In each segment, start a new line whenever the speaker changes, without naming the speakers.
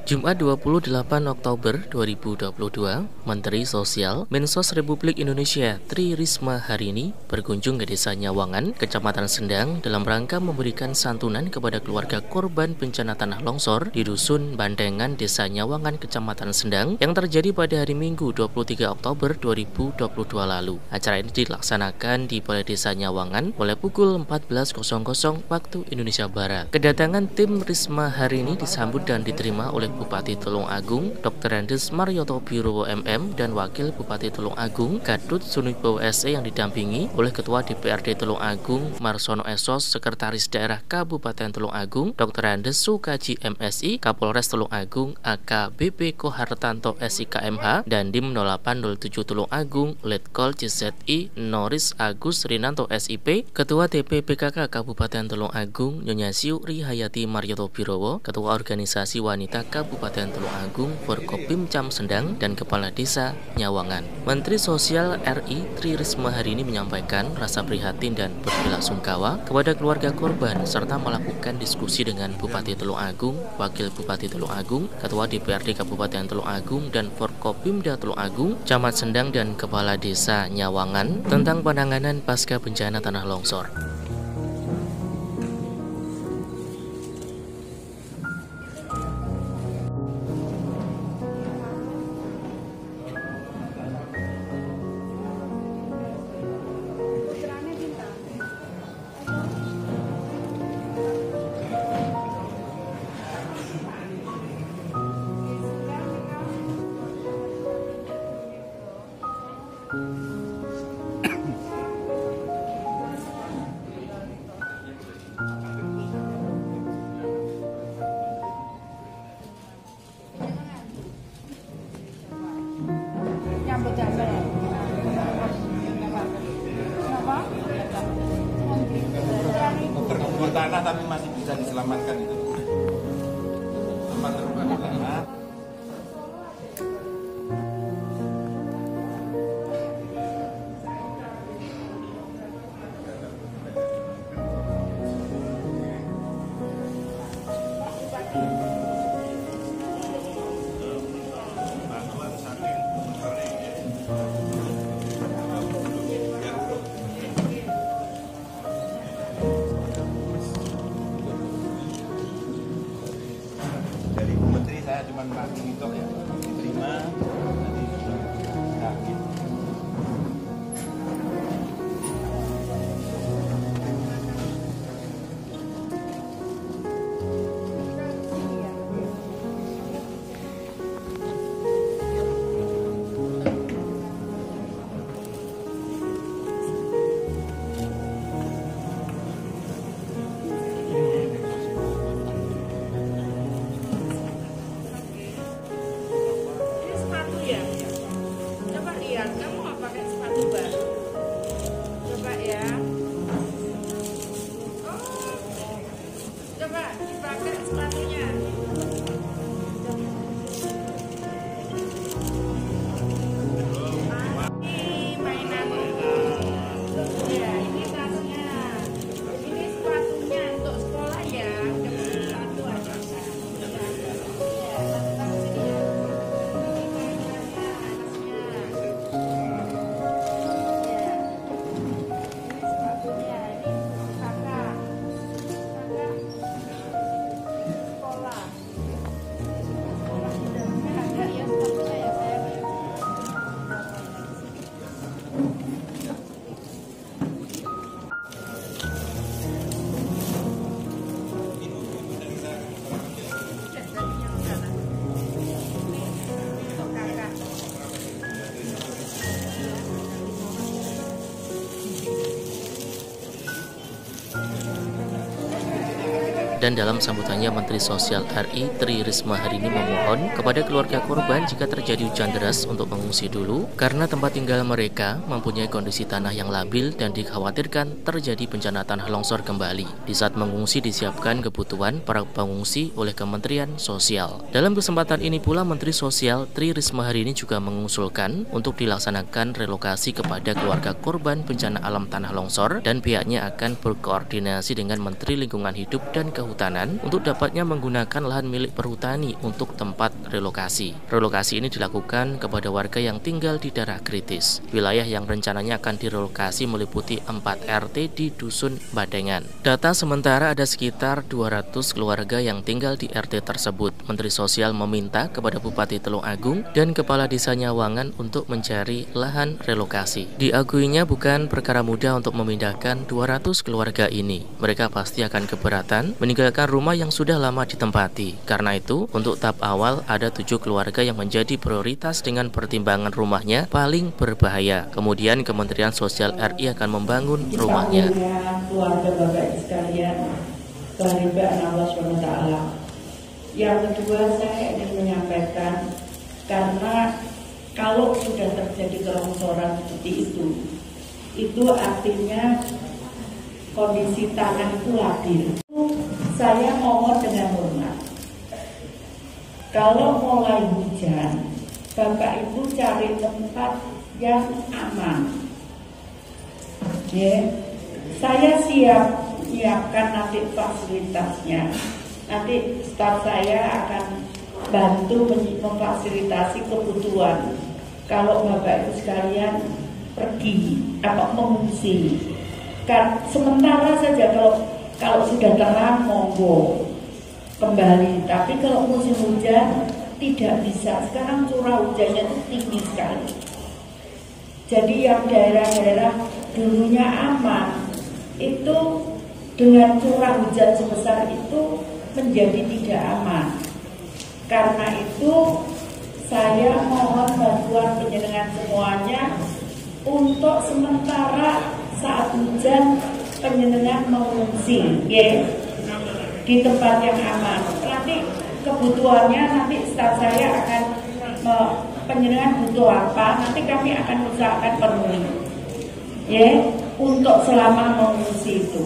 Jumat 28 Oktober 2022, Menteri Sosial Mensos Republik Indonesia Tri Risma hari ini berkunjung ke Desa Nyawangan, Kecamatan Sendang dalam rangka memberikan santunan kepada keluarga korban bencana tanah longsor di Dusun Bandengan, Desa Nyawangan, Kecamatan Sendang yang terjadi pada hari Minggu 23 Oktober 2022 lalu. Acara ini dilaksanakan di Balai Desa Nyawangan mulai pukul 14.00 waktu Indonesia Barat. Kedatangan tim Risma hari ini disambut dan diterima oleh Bupati Tulungagung, Dr. Andes Marioto Birowo MM, dan Wakil Bupati Tulungagung, Gadut Sunibowo SE yang didampingi oleh Ketua DPRD Tulungagung, Marsono Esos, Sekretaris Daerah Kabupaten Tulungagung, Dr. Andes Sukaji MSI, Kapolres Tulungagung, AKBP Kohartanto SIKMH, dan Dim 0807 Tulungagung, Letkol CZI Noris Agus Rinanto SIP, Ketua DPPKK Kabupaten Tulungagung, Nyonya Syuri Hayati Marioto Birowo, Ketua Organisasi Wanita Kabupaten Tulungagung, Forkopimcam Sendang, dan Kepala Desa Nyawangan. Menteri Sosial RI Tri Risma hari ini menyampaikan rasa prihatin dan berbelasungkawa kepada keluarga korban serta melakukan diskusi dengan Bupati Tulungagung, Wakil Bupati Tulungagung, Ketua DPRD Kabupaten Tulungagung, dan Forkopimda Tulungagung, Camat Sendang, dan Kepala Desa Nyawangan tentang penanganan pasca bencana tanah longsor.
Berkebun tanah tapi masih bisa diselamatkan itu. Tempat terbuka tanah. Dari Bu Menteri saya cuma nanti ngitok ya, diterima nanti yakin.
Kamu nggak pakai sepatu baru? Coba ya. Oh, coba dipakai sepatunya. Ini mainanmu. Ya, ini tasnya. Ini sepatunya untuk sekolah ya. Sepatu aja.
Dan dalam sambutannya, Menteri Sosial RI Tri Risma hari ini memohon kepada keluarga korban jika terjadi hujan deras untuk mengungsi dulu karena tempat tinggal mereka mempunyai kondisi tanah yang labil dan dikhawatirkan terjadi bencana tanah longsor kembali. Di saat mengungsi disiapkan kebutuhan para pengungsi oleh Kementerian Sosial. Dalam kesempatan ini pula Menteri Sosial Tri Risma hari ini juga mengusulkan untuk dilaksanakan relokasi kepada keluarga korban bencana alam tanah longsor dan pihaknya akan berkoordinasi dengan Menteri Lingkungan Hidup dan Kehutanan Kehutanan untuk dapatnya menggunakan lahan milik perhutani untuk tempat relokasi. Relokasi ini dilakukan kepada warga yang tinggal di daerah kritis. Wilayah yang rencananya akan direlokasi meliputi 4 RT di Dusun Badengan. Data sementara ada sekitar 200 keluarga yang tinggal di RT tersebut. Menteri Sosial meminta kepada Bupati Teluk Agung dan Kepala Desa Nyawangan untuk mencari lahan relokasi. Diakuinya bukan perkara mudah untuk memindahkan 200 keluarga ini. Mereka pasti akan keberatan meninggalkan rumah yang sudah lama ditempati. Karena itu, untuk tahap awal ada 7 keluarga yang menjadi prioritas dengan pertimbangan rumahnya paling berbahaya. Kemudian Kementerian Sosial RI akan membangun rumahnya.
Keluarga Bapak sekalian, kehadiran Allah SWT. Yang kedua, saya ingin menyampaikan, karena kalau sudah terjadi kelongsoran seperti itu artinya kondisi tanah itu labil. Saya mohon dengan hormat, kalau mulai hujan, Bapak Ibu cari tempat yang aman. Ya, saya siapkan nanti fasilitasnya. Nanti staf saya akan bantu memfasilitasi kebutuhan. Kalau Bapak Ibu sekalian pergi atau mengungsi, sementara saja kalau sudah terang monggo kembali. Tapi kalau musim hujan tidak bisa. Sekarang curah hujannya itu tinggi sekali. Jadi yang daerah-daerah dulunya aman itu dengan curah hujan sebesar itu menjadi tidak aman. Karena itu saya mohon bantuan penjenengan semuanya untuk sementara saat hujan penjenengan mengungsi, ya, di tempat yang aman. Nanti kebutuhannya nanti staf saya akan penjenengan butuh apa, nanti kami akan usahakan penuhi, ya, untuk selama mengungsi itu.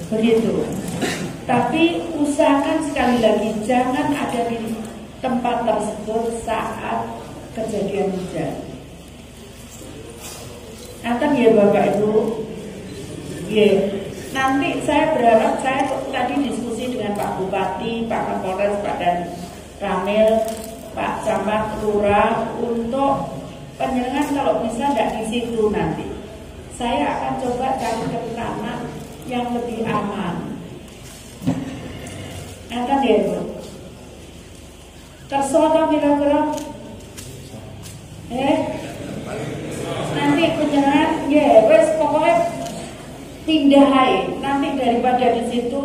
Begitu. Tapi usahakan sekali lagi jangan ada di tempat tersebut saat kejadian hujan. Akan ya Bapak Ibu, ya. Nanti saya berharap, saya tadi diskusi dengan Pak Bupati, Pak Kapolres, Pak Dan Ramil, Pak Camat, Lurah, untuk penjenengan kalau bisa tidak di situ nanti. Saya akan coba cari tanah yang lebih aman. Akan ya Bu. Tersoal kira-kira, nanti penjenengan, ya, wes pokoknya pindah aja. Nanti daripada di situ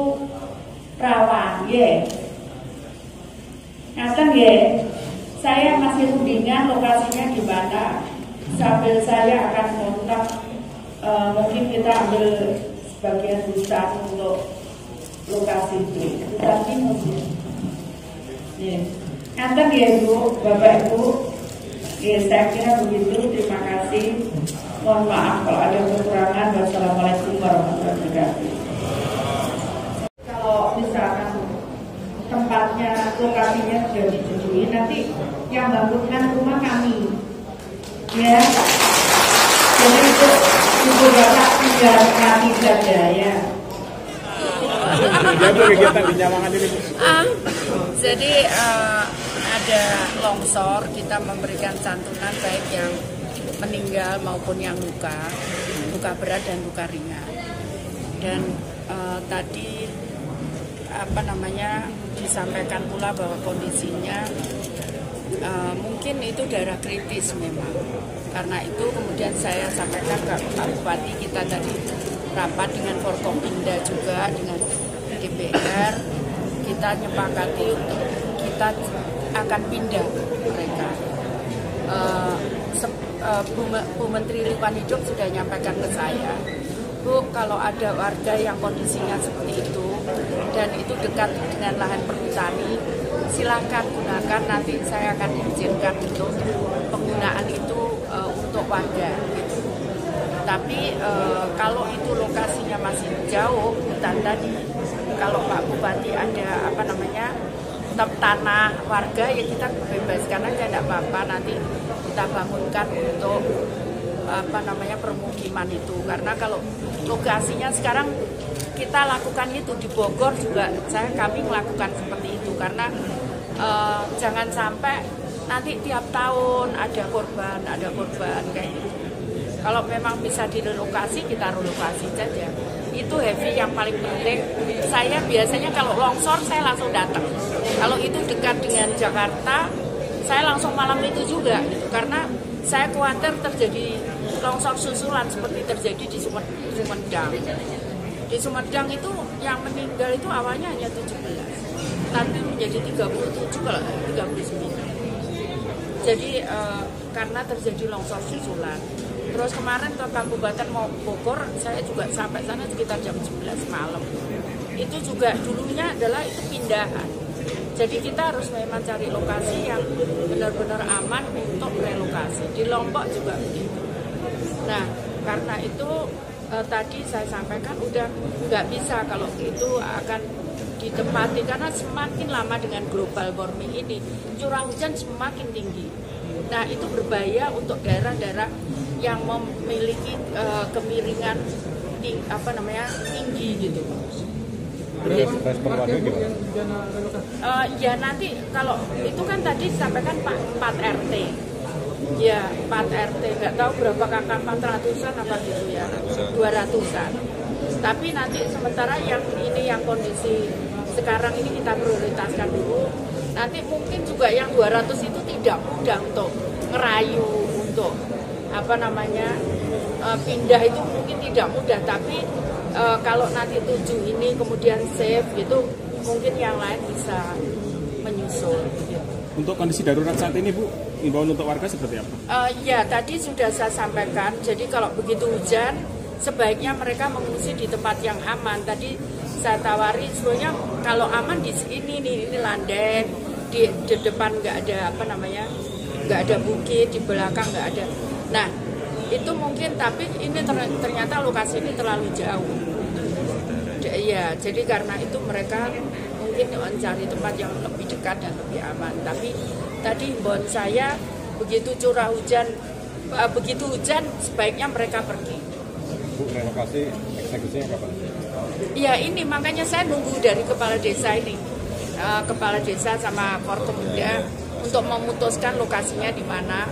rawan, ya. Akan ya. Saya masih rundingan lokasinya di mana. Sambil saya akan kontak, mungkin kita ambil sebagian hutan untuk lokasi itu. Hutan pinus. Ya. Akan ya Bu, Bapak Ibu. Ya, saya kira begitu. Terima kasih. Mohon maaf kalau ada kekurangan. Wassalamualaikum warahmatullahi wabarakatuh. Kalau misalkan tempatnya, lokasinya sudah disetujui, nanti yang bangunkan rumah kami, ya. Jadi itu Bapak tinggal kami saja, ya.
Jadi ada longsor, kita memberikan santunan baik yang meninggal maupun yang luka berat dan luka ringan. Dan tadi disampaikan pula bahwa kondisinya mungkin itu daerah kritis memang. Karena itu kemudian saya sampaikan ke Pak Bupati, kita tadi rapat dengan Forkompinda juga dengan DPR, kita nyepakati untuk kita akan pindah mereka. Bu Menteri Lingkungan Hidup sudah menyampaikan ke saya, Bu, kalau ada warga yang kondisinya seperti itu dan itu dekat dengan lahan perhutani, silakan gunakan, nanti saya akan izinkan untuk penggunaan itu untuk warga. Gitu. Tapi kalau itu lokasinya masih jauh hutan tadi, kalau Pak Bupati ada tanah warga, ya kita bebaskan aja, tidak apa-apa, nanti kita bangunkan untuk permukiman itu. Karena kalau lokasinya sekarang kita lakukan itu di Bogor juga kami melakukan seperti itu karena jangan sampai nanti tiap tahun ada korban kayak gitu. Kalau memang bisa direlokasi, kita relokasi saja. Itu heavy yang paling penting. Saya biasanya kalau longsor saya langsung datang. Kalau itu dekat dengan Jakarta, saya langsung malam itu juga gitu. Karena saya khawatir terjadi longsor susulan seperti terjadi di Sumedang. Di Sumedang itu yang meninggal itu awalnya hanya 17, tapi menjadi 37 kalau 39. Jadi karena terjadi longsor susulan. Terus kemarin ke Kabupaten Bogor, saya juga sampai sana sekitar jam 11 malam. Itu juga dulunya adalah itu pindahan. Jadi kita harus memang cari lokasi yang benar-benar aman untuk relokasi. Di Lombok juga begitu. Nah, karena itu tadi saya sampaikan udah nggak bisa kalau itu akan ditempati karena semakin lama dengan global warming ini curah hujan semakin tinggi. Nah, itu berbahaya untuk daerah-daerah yang memiliki kemiringan tinggi gitu.
Respon warga gimana?
Ya nanti kalau itu kan tadi disampaikan Pak 4 RT. Ya 4 RT nggak tahu berapa kakak 400-an apa gitu ya 200-an. Tapi nanti sementara yang ini yang kondisi sekarang ini kita prioritaskan dulu. Nanti mungkin juga yang 200 itu tidak mudah untuk ngerayu untuk pindah itu mungkin tidak mudah, tapi kalau nanti 7 ini kemudian save gitu mungkin yang lain bisa menyusul gitu.
Untuk kondisi darurat saat ini Bu, imbauan untuk warga seperti apa?
Ya tadi sudah saya sampaikan, jadi kalau begitu hujan sebaiknya mereka mengungsi di tempat yang aman. Tadi saya tawari sebenarnya kalau aman di sini nih, ini landai di depan nggak ada nggak ada bukit, di belakang nggak ada. Nah itu mungkin, tapi ini ternyata lokasi ini terlalu jauh. Ya, jadi karena itu mereka mungkin mencari tempat yang lebih dekat dan lebih aman. Tapi tadi himbauan saya begitu curah hujan, begitu hujan sebaiknya mereka pergi.
Bu, relokasi eksekusinya kapan?
Ya ini makanya saya nunggu dari kepala desa ini, kepala desa sama Forkopimda untuk memutuskan lokasinya di mana.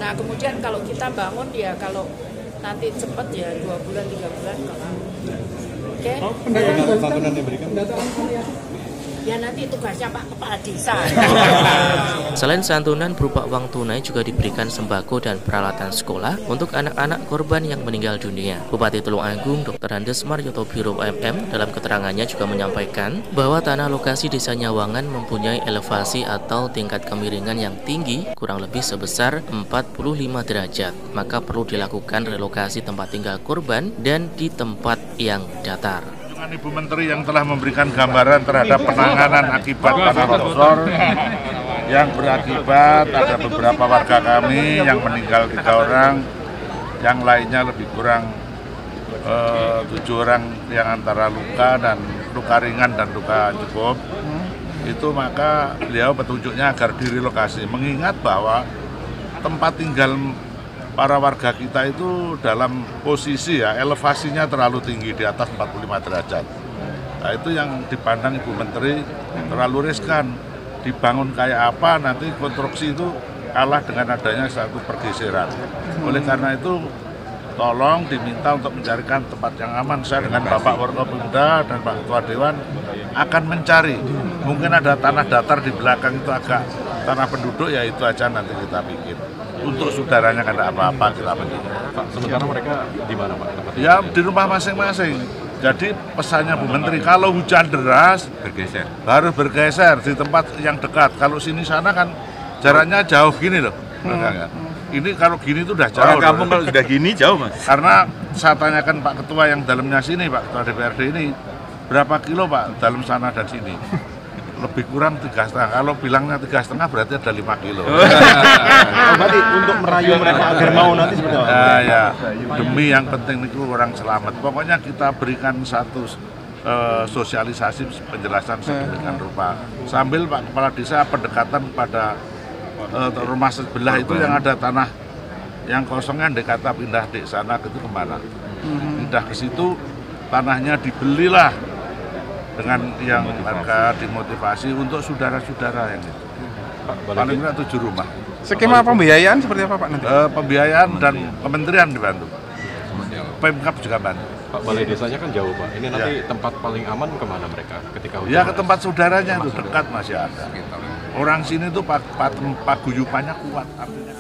Nah kemudian kalau kita bangun ya kalau nanti cepat ya 2 bulan 3 bulan kalau oke.
Santunan yang diberikan?
Ya nanti tugasnya Pak Kepala Desa.
Selain santunan berupa uang tunai juga diberikan sembako dan peralatan sekolah untuk anak-anak korban yang meninggal dunia. Bupati Tulungagung Dr. Andes Marioto Biro UMM dalam keterangannya juga menyampaikan bahwa tanah lokasi Desa Nyawangan mempunyai elevasi atau tingkat kemiringan yang tinggi kurang lebih sebesar 45 derajat. Maka perlu dilakukan relokasi tempat tinggal korban dan di tempat yang datar.
Ibu Menteri yang telah memberikan gambaran terhadap penanganan akibat tanah longsor yang berakibat ada beberapa warga kami yang meninggal 3 orang, yang lainnya lebih kurang 7 orang yang antara luka dan luka ringan dan luka cukup. Itu maka beliau petunjuknya agar direlokasi, mengingat bahwa tempat tinggal para warga kita itu dalam posisi ya elevasinya terlalu tinggi di atas 45 derajat. Nah itu yang dipandang Ibu Menteri terlalu riskan. Dibangun kayak apa nanti konstruksi itu kalah dengan adanya satu pergeseran. Oleh karena itu tolong diminta untuk mencarikan tempat yang aman. Saya dengan Bapak Forkopimda dan Pak Ketua Dewan akan mencari. Mungkin ada tanah datar di belakang itu agak tanah penduduk, ya itu aja nanti kita bikin. Untuk saudaranya kan ada apa-apa kita begini.
Sementara mereka di mana Pak?
Ya di rumah masing-masing. Jadi pesannya Bu Menteri kalau hujan deras harus bergeser di tempat yang dekat. Kalau sini sana kan jaraknya jauh gini loh. Ini kalau gini tuh udah jauh.
Kampung kalau sudah gini jauh Mas.
Karena saya tanyakan Pak Ketua yang dalamnya sini, Pak Ketua DPRD ini berapa kilo Pak dalam sana dan sini? Lebih kurang 3,5. Kalau bilangnya 3,5 berarti ada 5 kilo.
Berarti untuk merayu mereka agar mau nanti seperti apa?
Ya, demi yang penting itu orang selamat. Pokoknya kita berikan satu sosialisasi penjelasan sedemikian rupa. Sambil Pak Kepala Desa pendekatan pada rumah sebelah itu yang ada tanah yang kosongnya dikata pindah di sana itu kemana? Pindah ke situ. tanahnya dibelilah dengan yang harga dimotivasi untuk saudara-saudara yang itu. Paling tidak 7 rumah.
Skema pembiayaan seperti apa Pak nanti?
Pembiayaan dan kementerian dibantu. Pemkab juga bantu.
Pak, balai desanya kan jauh Pak. Ini nanti tempat paling aman kemana mereka ketika hujan?
Ya ke tempat saudaranya itu dekat masih ada. Orang sini tuh paguyupannya kuat artinya.